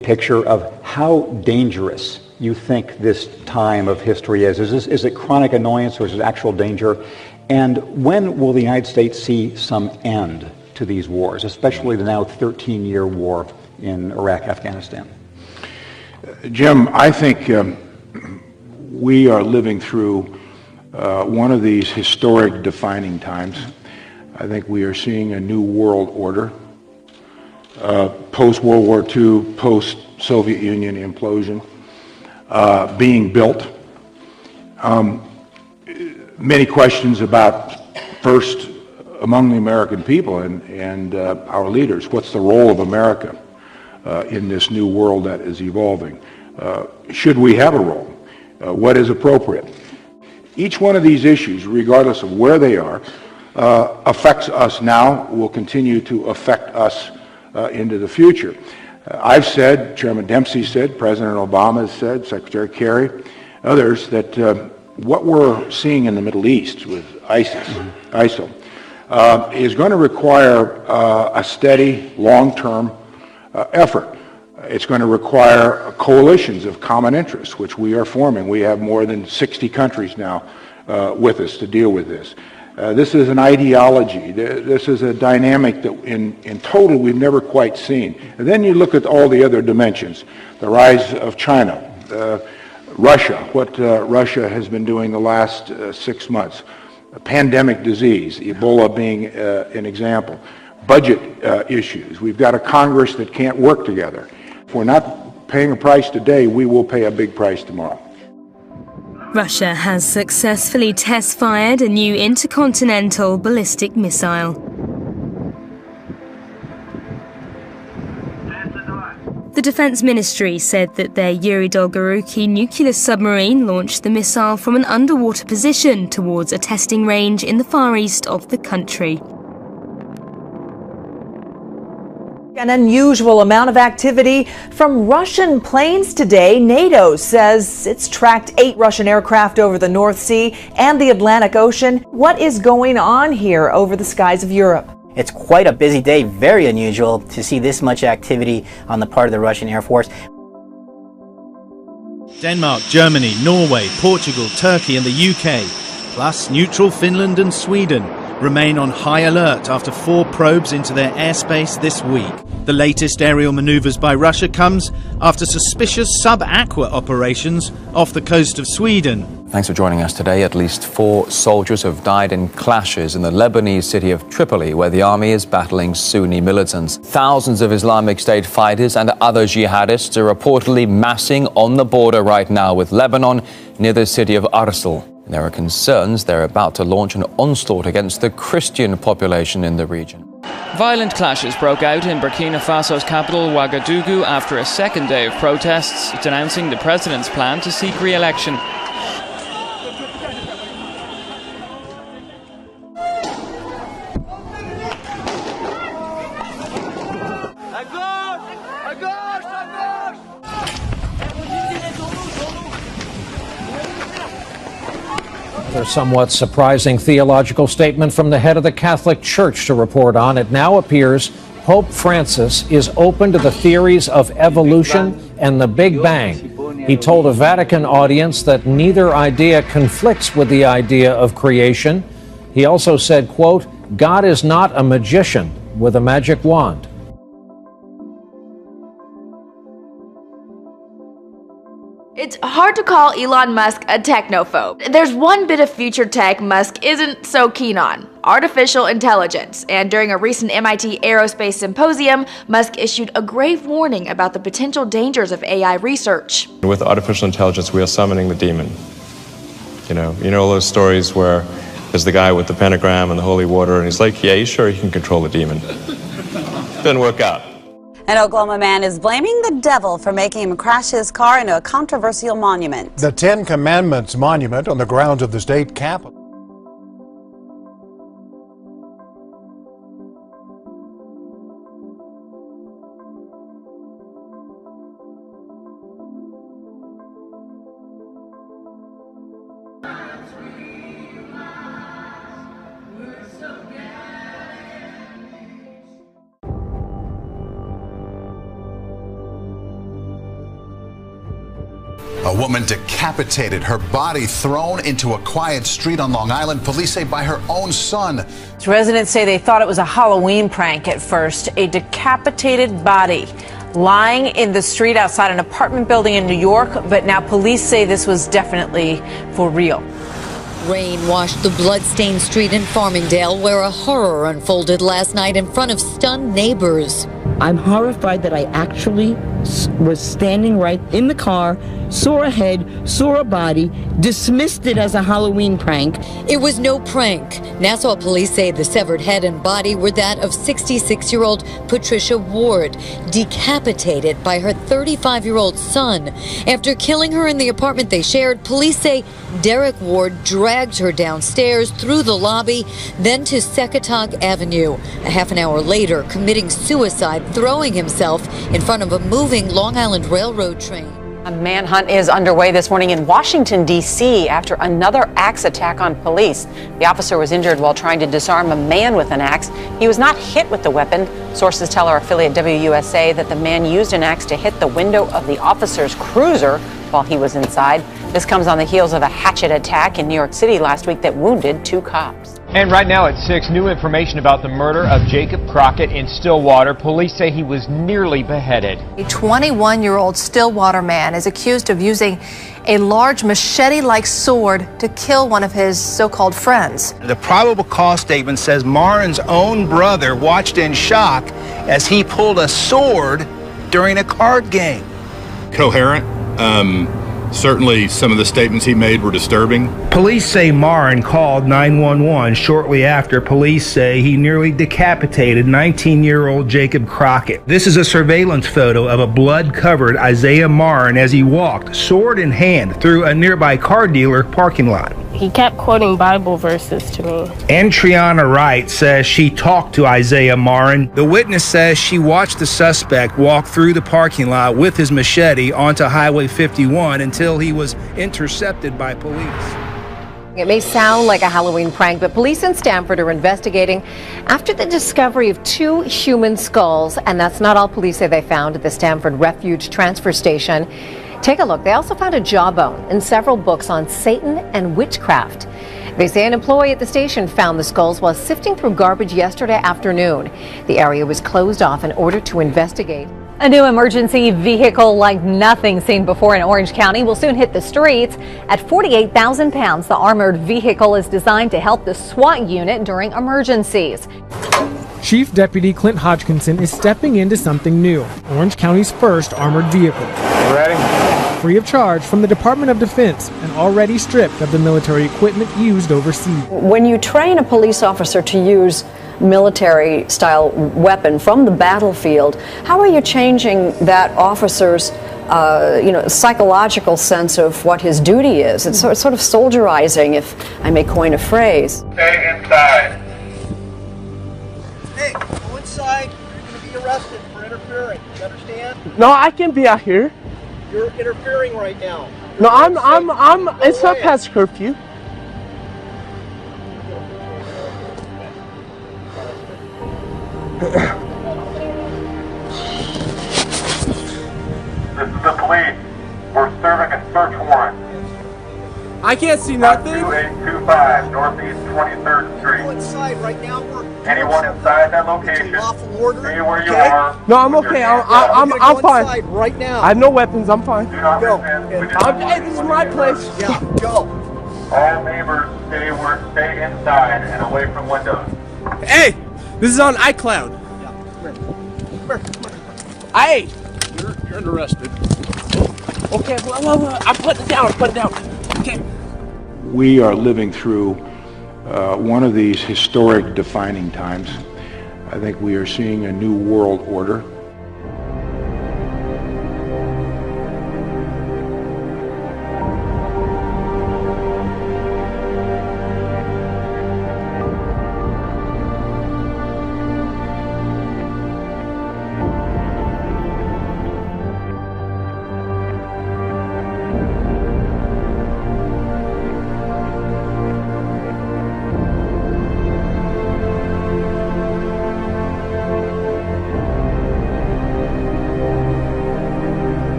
picture of how dangerous you think this time of history is. Is it chronic annoyance or is it actual danger? And when will the United States see some end to these wars, especially the now 13-year war in Iraq, Afghanistan? Jim, I think we are living through one of these historic defining times. I think we are seeing a new world order, post-World War II, post-Soviet Union implosion, being built. Many questions about, first, among the American people and our leaders, what's the role of America in this new world that is evolving? Should we have a role? What is appropriate? Each one of these issues, regardless of where they are, affects us now, will continue to affect us into the future. I've said, Chairman Dempsey said, President Obama has said, Secretary Kerry, others, that what we're seeing in the Middle East with ISIL, is going to require a steady, long-term effort. It's going to require coalitions of common interests, which we are forming. We have more than 60 countries now with us to deal with this. This is an ideology. This is a dynamic that in total we've never quite seen. And then you look at all the other dimensions, the rise of China, Russia, what Russia has been doing the last 6 months, a pandemic disease, Ebola being an example, budget issues. We've got a Congress that can't work together. If we're not paying a price today, we will pay a big price tomorrow. Russia has successfully test-fired a new intercontinental ballistic missile. The Defense Ministry said that their Yuri Dolgoruki nuclear submarine launched the missile from an underwater position towards a testing range in the far east of the country. An unusual amount of activity from Russian planes today. NATO says it's tracked 8 Russian aircraft over the North Sea and the Atlantic Ocean. What is going on here over the skies of Europe? It's quite a busy day, very unusual to see this much activity on the part of the Russian Air Force. Denmark, Germany, Norway, Portugal, Turkey and the UK, plus neutral Finland and Sweden, remain on high alert after 4 probes into their airspace this week. The latest aerial manoeuvres by Russia comes after suspicious sub-aqua operations off the coast of Sweden. Thanks for joining us today. At least 4 soldiers have died in clashes in the Lebanese city of Tripoli, where the army is battling Sunni militants. Thousands of Islamic State fighters and other jihadists are reportedly massing on the border right now with Lebanon near the city of Arsal. There are concerns they're about to launch an onslaught against the Christian population in the region. Violent clashes broke out in Burkina Faso's capital, Ouagadougou, after a second day of protests denouncing the president's plan to seek re-election. A somewhat surprising theological statement from the head of the Catholic Church to report on. It now appears Pope Francis is open to the theories of evolution and the Big Bang. He told a Vatican audience that neither idea conflicts with the idea of creation. He also said, quote, "God is not a magician with a magic wand." It's hard to call Elon Musk a technophobe. There's one bit of future tech Musk isn't so keen on: artificial intelligence. And during a recent MIT Aerospace Symposium, Musk issued a grave warning about the potential dangers of AI research. With artificial intelligence, we are summoning the demon. You know all those stories where there's the guy with the pentagram and the holy water, and he's like, yeah, he's sure he can control the demon. Didn't work out. An Oklahoma man is blaming the devil for making him crash his car into a controversial monument. The 10 Commandments monument on the grounds of the state capitol. A woman decapitated, her body thrown into a quiet street on Long Island, police say by her own son. Residents say they thought it was a Halloween prank at first. A decapitated body lying in the street outside an apartment building in New York, but now police say this was definitely for real. Rain washed the blood-stained street in Farmingdale, where a horror unfolded last night in front of stunned neighbors. I'm horrified that I actually was standing right in the car, saw a head, saw a body, dismissed it as a Halloween prank. It was no prank. Nassau police say the severed head and body were that of 66-year-old Patricia Ward, decapitated by her 35-year-old son. After killing her in the apartment they shared, police say Derek Ward dragged her downstairs through the lobby, then to Secatog Avenue. A half an hour later, committing suicide, throwing himself in front of a moving Long Island Railroad train. A manhunt is underway this morning in Washington, D.C. after another axe attack on police. The officer was injured while trying to disarm a man with an axe. He was not hit with the weapon. Sources tell our affiliate WUSA that the man used an axe to hit the window of the officer's cruiser while he was inside. This comes on the heels of a hatchet attack in New York City last week that wounded 2 cops. And right now at 6, new information about the murder of Jacob Crockett in Stillwater. Police say he was nearly beheaded. A 21-year-old Stillwater man is accused of using a large machete-like sword to kill one of his so-called friends. The probable cause statement says Marin's own brother watched in shock as he pulled a sword during a card game. Coherent. Certainly some of the statements he made were disturbing. Police say Marin called 911 shortly after. Police say he nearly decapitated 19-year-old Jacob Crockett. This is a surveillance photo of a blood-covered Isaiah Marin as he walked, sword in hand, through a nearby car dealer parking lot. He kept quoting Bible verses to me. And Triana Wright says she talked to Isaiah Marin. The witness says she watched the suspect walk through the parking lot with his machete onto Highway 51 until he was intercepted by police. It may sound like a Halloween prank, but police in Stamford are investigating after the discovery of 2 human skulls. And that's not all police say they found at the Stamford Refuge Transfer Station. Take a look. They also found a jawbone and several books on Satan and witchcraft. They say an employee at the station found the skulls while sifting through garbage yesterday afternoon. The area was closed off in order to investigate. A new emergency vehicle like nothing seen before in Orange County will soon hit the streets. At 48,000 pounds, the armored vehicle is designed to help the SWAT unit during emergencies. Chief Deputy Clint Hodgkinson is stepping into something new, Orange County's first armored vehicle. Ready? Free of charge from the Department of Defense and already stripped of the military equipment used overseas. When you train a police officer to use military-style weapon from the battlefield, how are you changing that officer's psychological sense of what his duty is? It's sort of soldierizing, if I may coin a phrase. Stay inside. Hey, go inside. You're going to be arrested for interfering. You understand? No, I can be out here. You're interfering right now. No, it's not past curfew. This is the police. We're serving a search warrant. I can't see nothing. 2825 Northeast 23rd Street. Go inside right now. Anyone inside that location, stay where you are. No, I'm okay. I'm fine. Right now. I have no weapons. I'm fine. Do not go. Hey, this is my place. Yeah, go. All neighbors stay inside and away from windows. Hey, this is on iCloud. Yeah, come here. Hey. You're under arrested. Okay, well, I'm putting it down. Okay. We are living through one of these historic defining times. I think we are seeing a new world order.